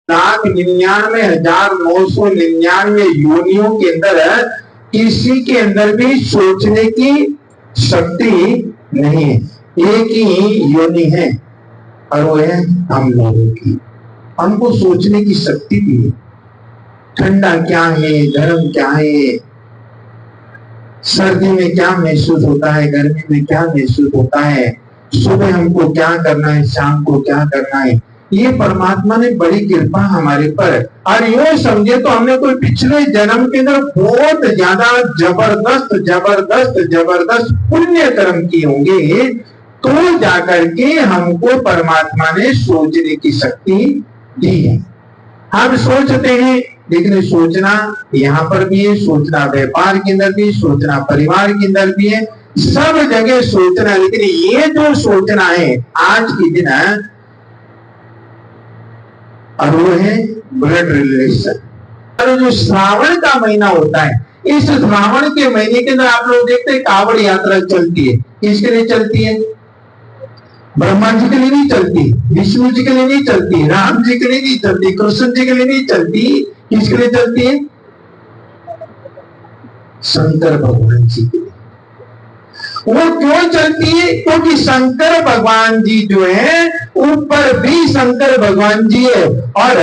1,99,999 योनियों के अंदर किसी के अंदर भी सोचने की शक्ति नहीं है। एक ही योनि है और वो है हम लोगों की। हमको सोचने की शक्ति भी है। ठंडा क्या है, गर्म क्या है, सर्दी में क्या महसूस होता है, गर्मी में क्या महसूस होता है, सुबह हमको क्या करना है, शाम को क्या करना है, ये परमात्मा ने बड़ी कृपा हमारे पर। और यूं समझे तो हमने कोई पिछले जन्म के अंदर बहुत ज्यादा जबरदस्त जबरदस्त जबरदस्त पुण्य कर्म किए होंगे, तो जाकर के हमको परमात्मा ने सोचने की शक्ति दी है। हम सोचते हैं, लेकिन सोचना यहाँ पर भी है, सोचना व्यापार के अंदर भी, सोचना परिवार के अंदर भी है, सब जगह सोचना। लेकिन ये जो सोचना है आज के दिन, और वो है ब्लड रिलेशन। और जो श्रावण का महीना होता है, इस श्रावण के महीने के अंदर आप लोग देखते हैं कावड़ यात्रा चलती है। किसके लिए चलती है? ब्रह्मा जी के लिए नहीं चलती, विष्णु जी के लिए नहीं चलती, राम जी के लिए नहीं चलती, कृष्ण जी के लिए नहीं चलती। किसके लिए चलती है? शंकर भगवान जी के लिए। वो क्यों चलती है? क्योंकि शंकर भगवान जी जो है, ऊपर भी शंकर भगवान जी है और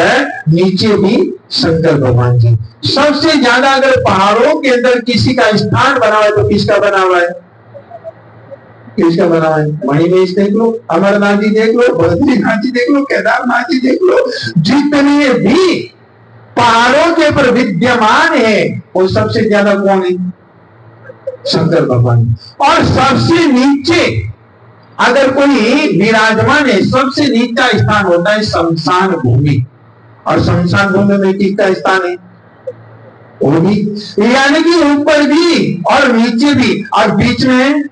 नीचे भी शंकर भगवान जी। सबसे ज्यादा अगर पहाड़ों के अंदर किसी का स्थान बना हुआ है तो किसका बना हुआ है? किसका बना है? मणिमेश देख लो, अमरनाथ जी देख लो, बद्रीनाथ जी देख लो, केदारनाथ जी देख लो, जितने भी पहाड़ों के ऊपर विद्यमान है वो सबसे ज्यादा कौन है? शंकर भगवान। और सबसे नीचे अगर कोई विराजमान है, सबसे नीचा स्थान होता है शमशान भूमि। और शमशान भूमि में किसका स्थान है? वो भी, यानी कि ऊपर भी और नीचे भी और बीच में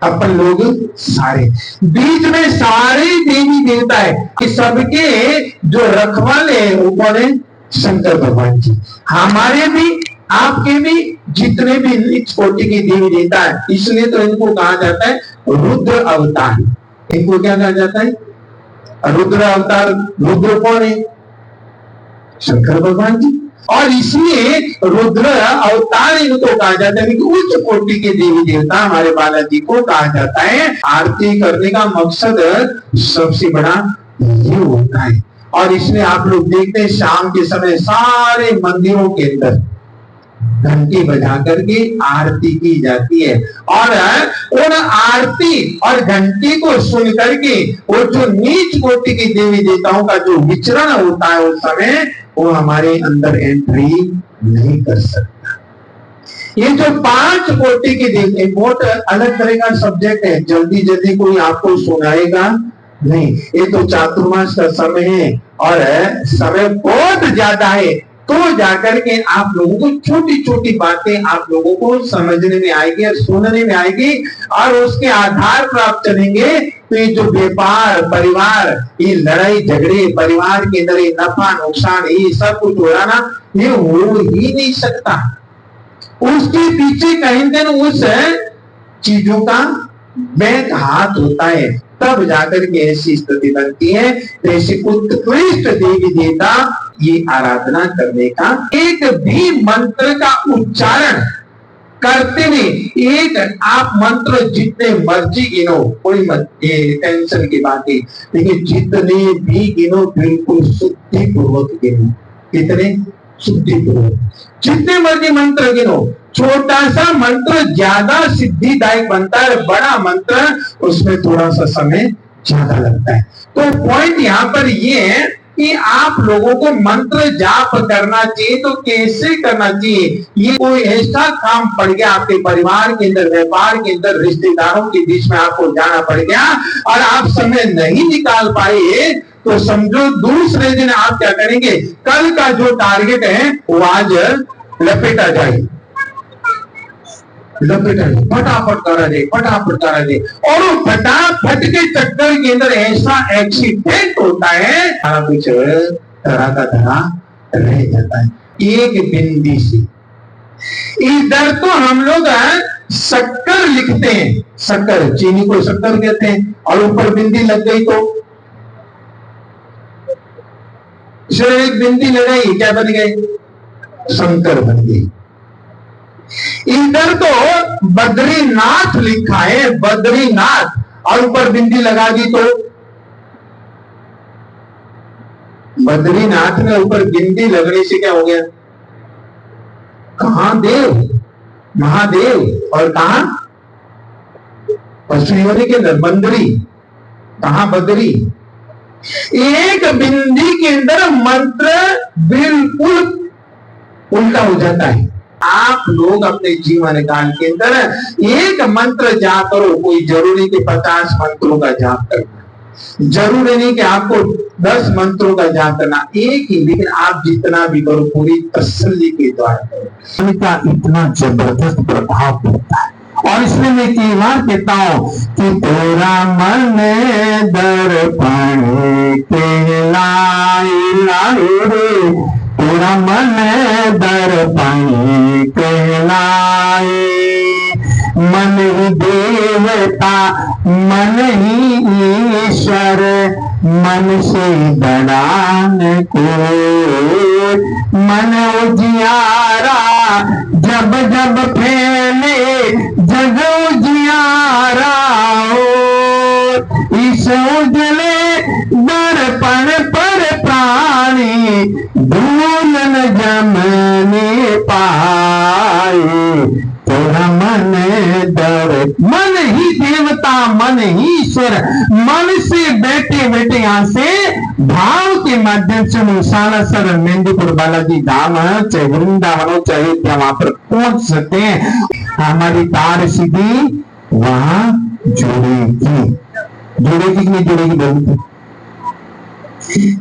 अपन लोग सारे, बीच में सारे देवी देवता है। कि सबके जो रखवाले हैं वो कौन है? शंकर भगवान जी। हमारे भी, आपके भी, जितने भी नीच कोटि की देवी देवता है, इसलिए तो इनको कहा जाता है रुद्र अवतार। इनको क्या कहा जाता है? रुद्र अवतार। रुद्र कौन है? शंकर भगवान जी। और इसलिए रुद्र अवतार इनको कहा जाता है कि उच्च कोटि के देवी देवता हमारे बालाजी को कहा जाता है। आरती करने का मकसद सबसे बड़ा ये होता है। और इसलिए आप लोग देखते हैं शाम के समय सारे मंदिरों के अंदर घंटी बजा करके आरती की जाती है। और उन आरती और घंटी को सुन करके वो जो नीच कोटि की देवी देवताओं का जो विचरण होता है उस समय, वो हमारे अंदर एंट्री नहीं कर सकता। ये जो 5 कोटि की देवी, बहुत अलग तरह का सब्जेक्ट है, जल्दी जल्दी कोई आपको सुनाएगा नहीं। ये तो चातुर्मास का समय है और समय बहुत ज्यादा है, तो जाकर के आप लोगों को छोटी छोटी बातें आप लोगों को समझने में आएगी और सुनने में आएगी, और उसके आधार पर आप चलेंगे तो ये जो व्यापार, परिवार, ये लड़ाई झगड़े, परिवार के अंदर ये नफा नुकसान, ये सब कुछ हो रहा ना, ये हो ही नहीं सकता। उसके पीछे कहीं दिन उस चीजों का बैंक हाथ होता है, तब जाकर के ऐसी स्थिति बनती है। जैसे उत्कृष्ट देवी देवता ये आराधना करने का, एक भी मंत्र का उच्चारण करते हुए, एक आप मंत्र जितने मर्जी गिनो, कोई मत टेंशन की बात है, लेकिन जितने भी गिनो बिल्कुल शुद्धि पूर्वक गिनो। कितने? शुद्धि पूर्वक। जितने मर्जी मंत्र गिनो। छोटा सा मंत्र ज्यादा सिद्धिदायक बनता है, बड़ा मंत्र उसमें थोड़ा सा समय ज्यादा लगता है। तो पॉइंट यहाँ पर ये है कि आप लोगों को मंत्र जाप करना चाहिए, तो कैसे करना चाहिए? ये कोई ऐसा काम पड़ गया आपके परिवार के अंदर, व्यापार के अंदर, रिश्तेदारों के बीच में आपको जाना पड़ गया और आप समय नहीं निकाल पाए, तो समझो दूसरे दिन आप क्या करेंगे? कल का जो टारगेट है वो आज लपेटा जाए, फटाफट करा जाए, फटाफट करा जाए। और वो फटाफट के चक्कर के अंदर ऐसा एक्सीडेंट होता है, सारा कुछ तरह का तरह रह जाता है। एक बिंदी से इधर तो हम लोग शक्कर लिखते हैं, शक्कर, चीनी को शक्कर कहते हैं, और ऊपर बिंदी लग गई तो सिर्फ एक बिंदी लगाई, क्या बन गए? शंकर बन गई। इधर तो बद्रीनाथ लिखा है, बद्रीनाथ, और ऊपर बिंदी लगा दी तो बद्रीनाथ में ऊपर बिंदी लगने से क्या हो गया? कहां देव? महादेव। और कहां? पश्चिमी होने के अंदर बंदरी, कहां बदरी। एक बिंदी के अंदर मंत्र बिल्कुल उल्टा हो जाता है। आप लोग अपने जीवन काल के अंदर एक मंत्र जाप करो, कोई जरूरी कि 50 मंत्रों का जाप करना, जरूरी नहीं कि आपको 10 मंत्रों का जाप करना, एक ही, लेकिन आप जितना भी करो पूरी तसल्ली के द्वारा करो। उनका इतना जबरदस्त प्रभाव पड़ता है। और इसलिए मैं कई बार कहता हूं कि तेरा मन दर्पण कहलाए रे, तेरा मन दर्पण कहलाए, मन ही देवता मन ही ईश्वर, मन से बड़ा न कोई, मन उजियारा जब जब फैले जग उजियारा हो, इस उजले दर्पण पर प्राणी धूल न जमने पाए, तेरा मन दर, मन ही देवता मन ही ईश्वर, मन से बैठे बैठे यहां से भाव के माध्यम से मुसाला सर मेंदीपुर बालाजी धाम चाहे वृंदावन हो चाहे क्या वहां पर पहुंच सकते हैं। हमारी तार सीधी वहां जुड़ेगी, जुड़ेगी कि नहीं जुड़ेगी? बोलते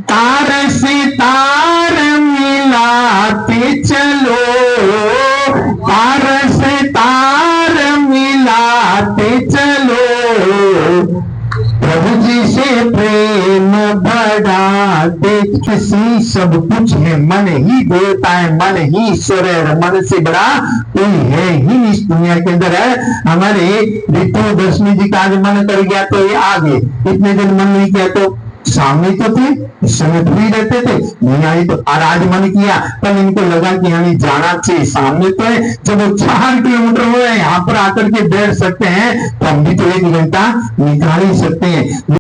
तार से तार मिलाते चलो, तार से तार मिलाते चलो, प्रभु जी से प्रेम बढ़ाते। किसी सब कुछ है, मन ही देवता है, मन ही ईश्वर है, मन से बड़ा कोई है ही नहीं इस दुनिया के अंदर है। हमारे ऋतु दशमी जी का आज मन कर गया तो ये आ गए, इतने दिन मन नहीं किया तो सामने तो थे, इस समय फ्री रहते थे, नहीं आई तो आज मन किया, तब इनको लगा कि हमें जाना चाहिए, सामने तो है। जब वो 4 किलोमीटर हो यहाँ पर आकर के बैठ सकते हैं तो हम भी तो 1 घंटा निकाल ही सकते हैं।